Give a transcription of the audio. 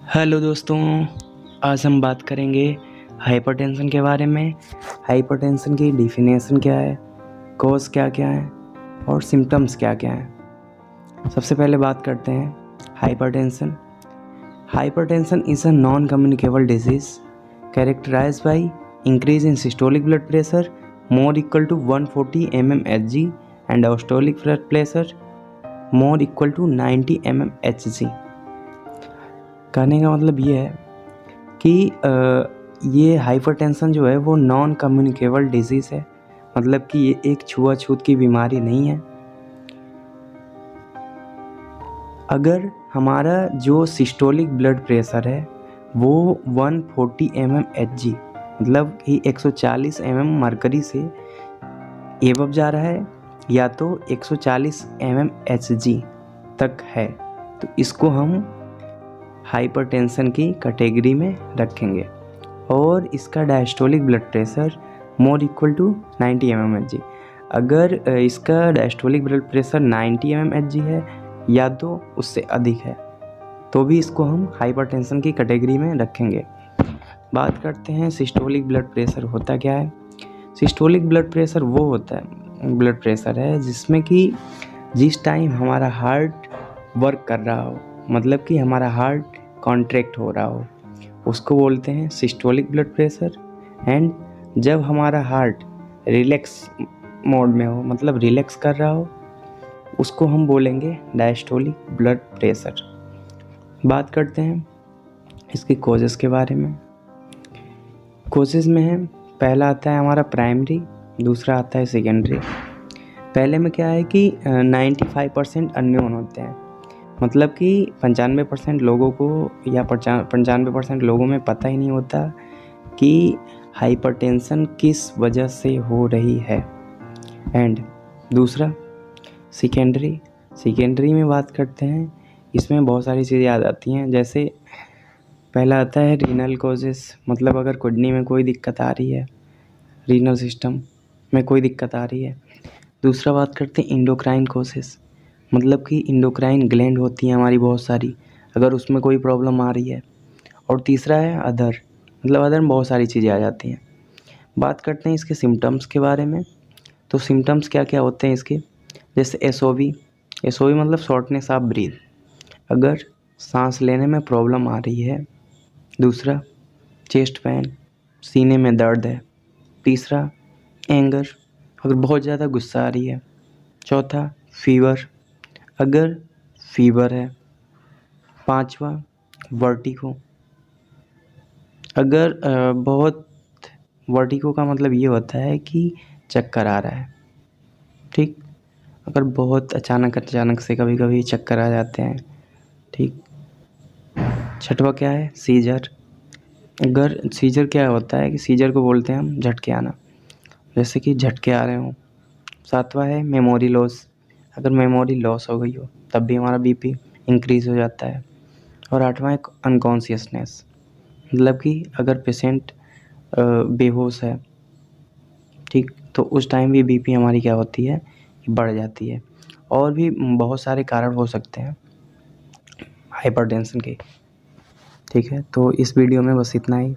Hello दोस्तों, आज हम बात करेंगे हाइपरटेंशन के बारे में। हाइपरटेंशन की डिफिनेशन क्या है, कॉज क्या क्या है और सिम्टम्स क्या क्या हैं। सबसे पहले बात करते हैं hypertension. Hypertension is a non communicable disease characterised by increase in systolic blood pressure more equal to 140 mmHg and diastolic blood pressure more equal to 90 mmHg। कहने का मतलब ये है कि ये हाइपरटेंशन जो है वो नॉन कम्युनिकेबल डिजीज़ है, मतलब कि ये एक छुआछूत की बीमारी नहीं है। अगर हमारा जो सिस्टोलिक ब्लड प्रेशर है वो 140 mmHg मतलब कि 140 mm मरकरी से एबव जा रहा है या तो 140 mmHg तक है, तो इसको हम हाइपरटेंशन की कैटेगरी में रखेंगे। और इसका diastolic blood pressure more equal to 90 mmHg। अगर इसका डायस्टोलिक ब्लड प्रेशर 90 mmHg है या तो उससे अधिक है तो भी इसको हम हाइपरटेंशन की कैटेगरी में रखेंगे। बात करते हैं सिस्टोलिक ब्लड प्रेशर होता क्या है। सिस्टोलिक ब्लड प्रेशर वो होता है ब्लड प्रेशर है जिसमें कि जिस टाइम हमारा हार्ट वर्क कर रहा हो, मतलब कि हमारा हार्ट कॉन्ट्रैक्ट हो रहा हो, उसको बोलते हैं सिस्टोलिक ब्लड प्रेशर। एंड जब हमारा हार्ट रिलैक्स मोड में हो, मतलब रिलैक्स कर रहा हो, उसको हम बोलेंगे डायस्टोलिक ब्लड प्रेशर। बात करते हैं इसके कॉजेज़ के बारे में। कॉजेज़ में है, पहला आता है हमारा प्राइमरी, दूसरा आता है सेकेंडरी। पहले में क्या है कि 95% अननोन होते हैं, मतलब कि 95% लोगों को या 95% लोगों में पता ही नहीं होता कि हाइपरटेंशन किस वजह से हो रही है। एंड दूसरा सेकेंडरी में बात करते हैं, इसमें बहुत सारी चीज़ें आ जाती हैं। जैसे पहला आता है रीनल कॉजेस, मतलब अगर किडनी में कोई दिक्कत आ रही है, रीनल सिस्टम में कोई दिक्कत आ रही है। दूसरा बात करते हैं इंडोक्राइन कॉजेस, मतलब कि इंडोक्राइन ग्लैंड होती हैं हमारी बहुत सारी, अगर उसमें कोई प्रॉब्लम आ रही है। और तीसरा है अदर, मतलब अदर में बहुत सारी चीज़ें आ जाती हैं। बात करते हैं इसके सिम्टम्स के बारे में। तो सिम्टम्स क्या क्या होते हैं इसके, जैसे एसओवी मतलब शॉर्टनेस ऑफ ब्रीथ, अगर सांस लेने में प्रॉब्लम आ रही है। दूसरा चेस्ट पेन, सीने में दर्द है। तीसरा एंगर, अगर बहुत ज़्यादा गुस्सा आ रही है। चौथा फीवर, अगर फीवर है। पांचवा वर्टिगो, अगर बहुत वर्टिगो का मतलब ये होता है कि चक्कर आ रहा है, ठीक, अगर बहुत अचानक से कभी कभी चक्कर आ जाते हैं, ठीक। छठवा क्या है सीजर, अगर सीजर क्या होता है कि सीजर को बोलते हैं हम झटके आना, जैसे कि झटके आ रहे हों। सातवां है मेमोरी लॉस, अगर मेमोरी लॉस हो गई हो तब भी हमारा बीपी इंक्रीज़ हो जाता है। और आठवां है अनकॉन्शियसनेस, मतलब कि अगर पेशेंट बेहोश है, ठीक, तो उस टाइम भी बीपी हमारी क्या होती है, बढ़ जाती है। और भी बहुत सारे कारण हो सकते हैं हाइपरटेंशन के, ठीक है। तो इस वीडियो में बस इतना ही।